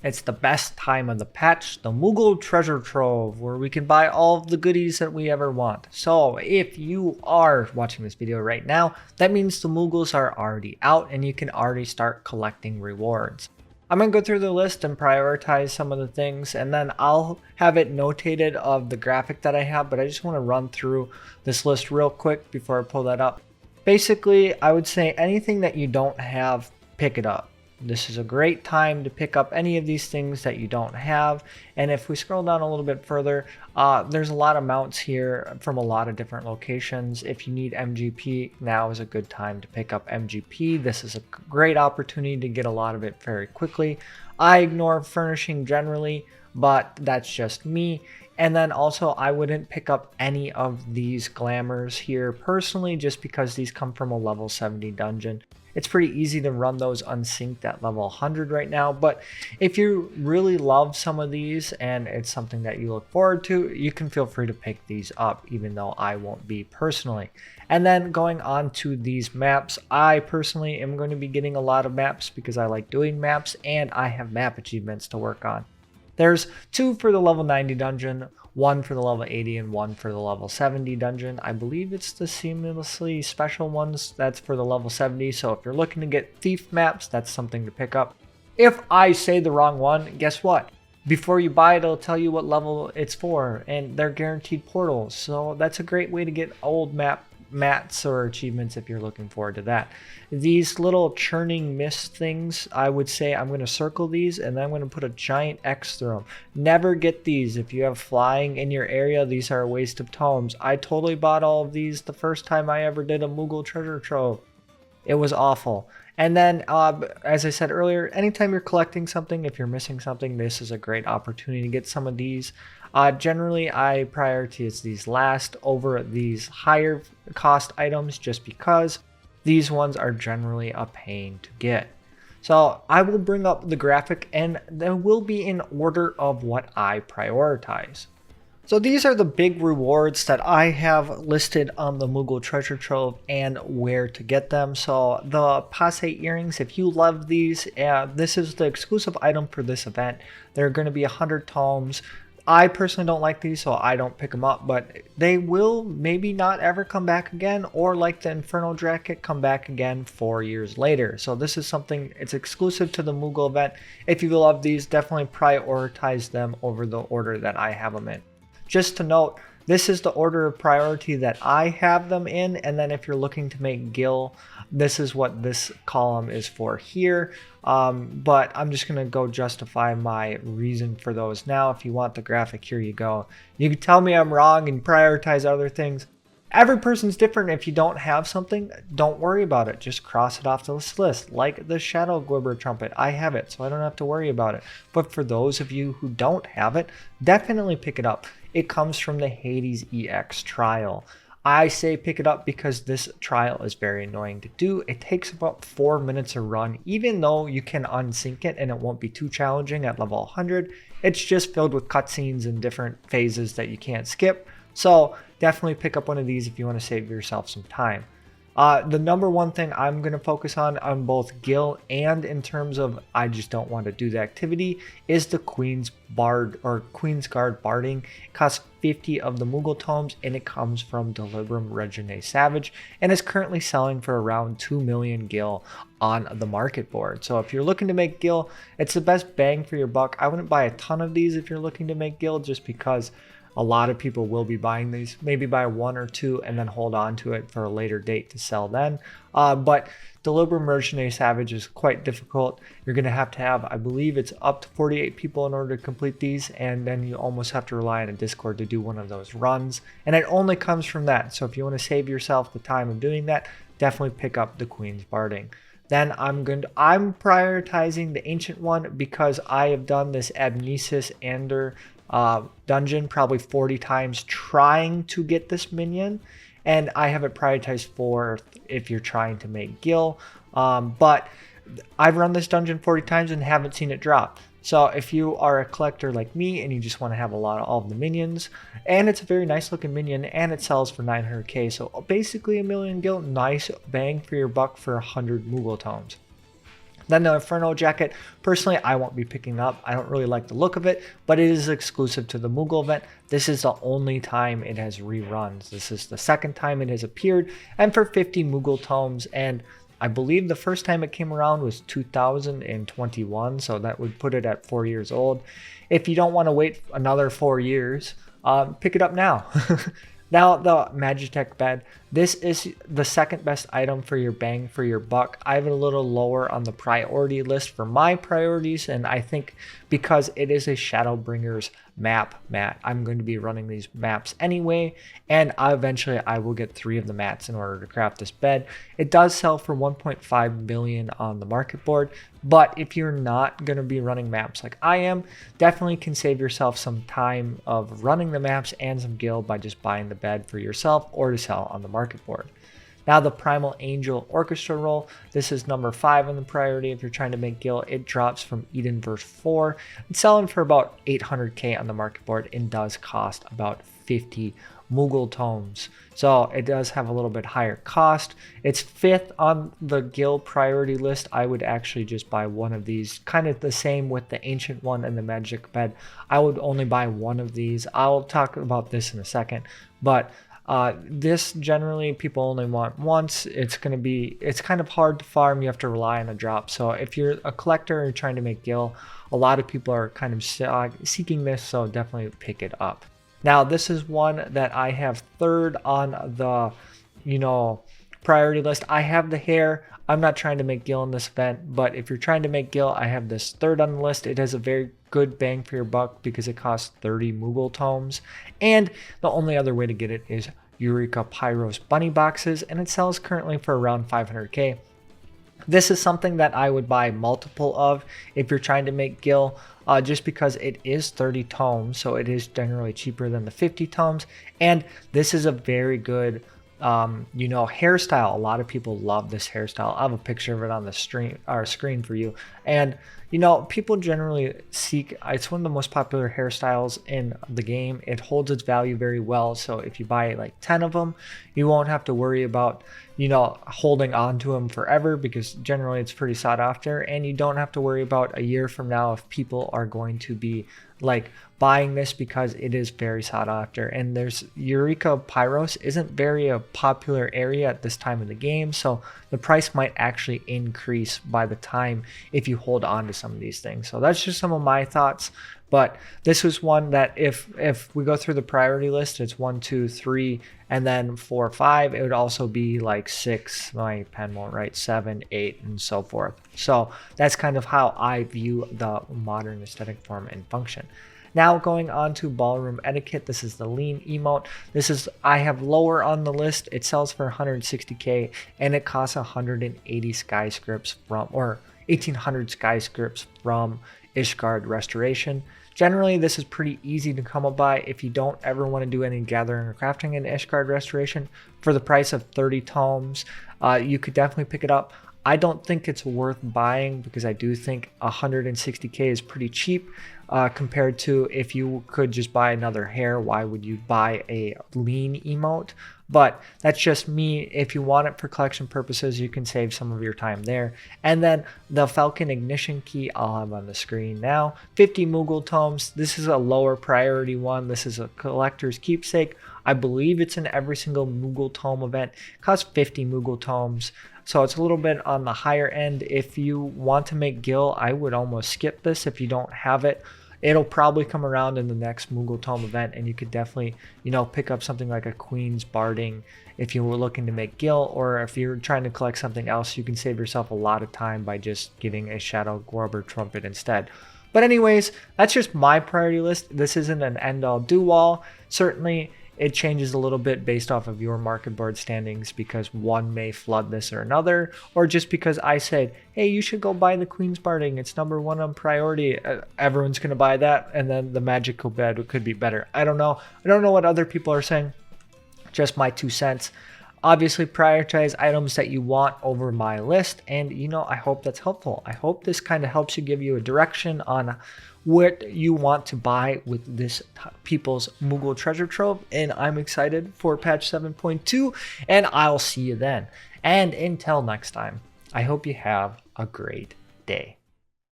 It's the best time of the patch, the Moogle Treasure Trove, where we can buy all of the goodies that we ever want. So if you are watching this video right now, that means the Moogles are already out and you can already start collecting rewards. I'm going to go through the list and prioritize some of the things, and then I'll have it notated of the graphic that I have, but I just want to run through this list real quick before I pull that up. Basically, I would say anything that you don't have, pick it up. This is a great time to pick up any of these things that you don't have. And if we scroll down a little bit further, there's a lot of mounts here from a lot of different locations. If you need MGP, now is a good time to pick up MGP. This is a great opportunity to get a lot of it very quickly. I ignore furnishing generally, but that's just me. And then also, I wouldn't pick up any of these glamours here personally, just because these come from a level 70 dungeon. It's pretty easy to run those unsynced at level 100 right now, but if you really love some of these and it's something that you look forward to, you can feel free to pick these up, even though I won't be personally. And then going on to these maps, I personally am going to be getting a lot of maps because I like doing maps and I have map achievements to work on. There's 2 for the level 90 dungeon, 1 for the level 80, and 1 for the level 70 dungeon. I believe it's the seamlessly special ones that's for the level 70, so if you're looking to get thief maps, that's something to pick up. If I say the wrong one, guess what? Before you buy it, it'll tell you what level it's for, and they're guaranteed portals, so that's a great way to get old mats or achievements if you're looking forward to that. These little churning mist things, I would say I'm going to circle these and then I'm going to put a giant X through them. Never get these if you have flying in your area. These are a waste of tomes. I totally bought all of these the first time I ever did a Moogle Treasure Trove. It was awful. And then, as I said earlier, anytime you're collecting something, if you're missing something, this is a great opportunity to get some of these. Generally, I prioritize these last over these higher cost items just because these ones are generally a pain to get. So I will bring up the graphic and they will be in order of what I prioritize. So these are the big rewards that I have listed on the Moogle Treasure Trove and where to get them. So the Passe earrings, if you love these, this is the exclusive item for this event. They're going to be 100 tomes. I personally don't like these, so I don't pick them up, but they will maybe not ever come back again, or like the Inferno Jacket, come back again 4 years later. So this is something, it's exclusive to the Moogle event. If you love these, definitely prioritize them over the order that I have them in. Just to note, this is the order of priority that I have them in, and then if you're looking to make Gil, this is what this column is for here. But I'm just going to go justify my reason for those now. If you want the graphic, here you go. You can tell me I'm wrong and prioritize other things. Every person's different. If you don't have something, don't worry about it. Just cross it off this list. Like the Shadow Glibber Trumpet, I have it, so I don't have to worry about it. But for those of you who don't have it, definitely pick it up. It comes from the Hades EX trial. I say pick it up because this trial is very annoying to do. It takes about 4 minutes to run, even though you can unsync it and it won't be too challenging at level 100. It's just filled with cutscenes and different phases that you can't skip. So definitely pick up one of these if you want to save yourself some time. The number one thing I'm going to focus on both Gil and in terms of I just don't want to do the activity is the Queen's Guard Barding. It costs 50 of the Moogle tomes and it comes from Delibrum Regine Savage and is currently selling for around 2 million Gil on the market board. So if you're looking to make Gil, it's the best bang for your buck. I wouldn't buy a ton of these if you're looking to make Gil just because a lot of people will be buying these, maybe buy 1 or 2 and then hold on to it for a later date to sell then. But Delibrum Regine Savage is quite difficult. You're going to have, I believe it's up to 48 people in order to complete these, and then you almost have to rely on a Discord to do one of those runs. And it only comes from that. So if you want to save yourself the time of doing that, definitely pick up the Queen's Barding. Then I'm prioritizing the Ancient one because I have done this Amnesis Ander dungeon probably 40 times trying to get this minion, and I have it prioritized for if you're trying to make Gil, but I've run this dungeon 40 times and haven't seen it drop. So if you are a collector like me and you just want to have a lot of all of the minions, and it's a very nice looking minion and it sells for 900k, so basically a million Gil, nice bang for your buck for 100 Moogle tomes. Then the Inferno jacket, personally, I won't be picking up. I don't really like the look of it, but it is exclusive to the Moogle event. This is the only time it has reruns. This is the second time it has appeared, and for 50 Moogle tomes, and I believe the first time it came around was 2021, so that would put it at 4 years old. If you don't want to wait another 4 years, pick it up now. Now, the Magitech bed. This is the second best item for your bang for your buck. I have it a little lower on the priority list for my priorities, and I think because it is a Shadowbringers map mat, I'm going to be running these maps anyway, and eventually I will get 3 of the mats in order to craft this bed. It does sell for 1.5 million on the market board, but if you're not going to be running maps like I am, definitely can save yourself some time of running the maps and some gil by just buying the bed for yourself or to sell on the market board. Now the Primal Angel Orchestra roll, this is number 5 on the priority. If you're trying to make gil, it drops from Eden verse 4. It's selling for about 800k on the market board and does cost about 50 Moogle tomes. So it does have a little bit higher cost. It's 5th on the gil priority list. I would actually just buy one of these, kind of the same with the ancient one and the magic bed. I would only buy one of these. I'll talk about this in a second, but this generally people only want once. It's kind of hard to farm. You have to rely on a drop. So if you're a collector and trying to make gil, a lot of people are kind of seeking this, so definitely pick it up. Now this is one that I have 3rd on the priority list. I have the hair. I'm not trying to make gil in this event, but if you're trying to make gil, I have this 3rd on the list. It has a very good bang for your buck because it costs 30 Moogle tomes, and the only other way to get it is Eureka Pyros bunny boxes, and it sells currently for around 500k. This is something that I would buy multiple of if you're trying to make gil, just because it is 30 tomes, so it is generally cheaper than the 50 tomes, and this is a very good hairstyle. A lot of people love this hairstyle. I have a picture of it on the screen for you, and people generally seek, it's one of the most popular hairstyles in the game. It holds its value very well, so if you buy like 10 of them, you won't have to worry about holding on to them forever, because generally it's pretty sought after, and you don't have to worry about a year from now if people are going to be like buying this, because it is very sought after. And there's Eureka Pyros isn't very a popular area at this time of the game, so the price might actually increase by the time if you hold on to some of these things. So that's just some of my thoughts, but this was one that if we go through the priority list, it's 1, 2, 3, and then 4, 5. It would also be like 6, my pen won't write, 7, 8, and so forth. So that's kind of how I view the modern aesthetic form and function. Now going on to Ballroom Etiquette, this is the lean emote. This is, I have lower on the list. It sells for 160k, and it costs 180 sky scripts from, or 1800 sky scripts from Ishgard Restoration. Generally, this is pretty easy to come by if you don't ever want to do any gathering or crafting in Ishgard Restoration. For the price of 30 tomes, you could definitely pick it up. I don't think it's worth buying, because I do think 160k is pretty cheap compared to if you could just buy another hair. Why would you buy a lean emote? But that's just me. If you want it for collection purposes, you can save some of your time there. And then the Falcon Ignition Key I'll have on the screen now. 50 Moogle tomes. This is a lower priority one. This is a collector's keepsake. I believe it's in every single Moogle tome event. It costs 50 Moogle tomes. So it's a little bit on the higher end. If you want to make gil, I would almost skip this if you don't have it. It'll probably come around in the next Moogle Tome event, and you could definitely, pick up something like a Queen's Barding if you were looking to make gil, or if you're trying to collect something else, you can save yourself a lot of time by just getting a Shadow Gorber Trumpet instead. But anyways, that's just my priority list. This isn't an end-all do-all. Certainly, it changes a little bit based off of your market board standings, because one may flood this or another, or just because I said, hey, you should go buy the Queen's Barding, it's number 1 on priority. Everyone's going to buy that, and then the magical bed could be better. I don't know. I don't know what other people are saying. Just my 2 cents. Obviously, prioritize items that you want over my list, and I hope that's helpful. I hope this kind of helps you, give you a direction on what you want to buy with this People's Moogle Treasure Trove, and I'm excited for patch 7.2, and I'll see you then. And until next time, I hope you have a great day.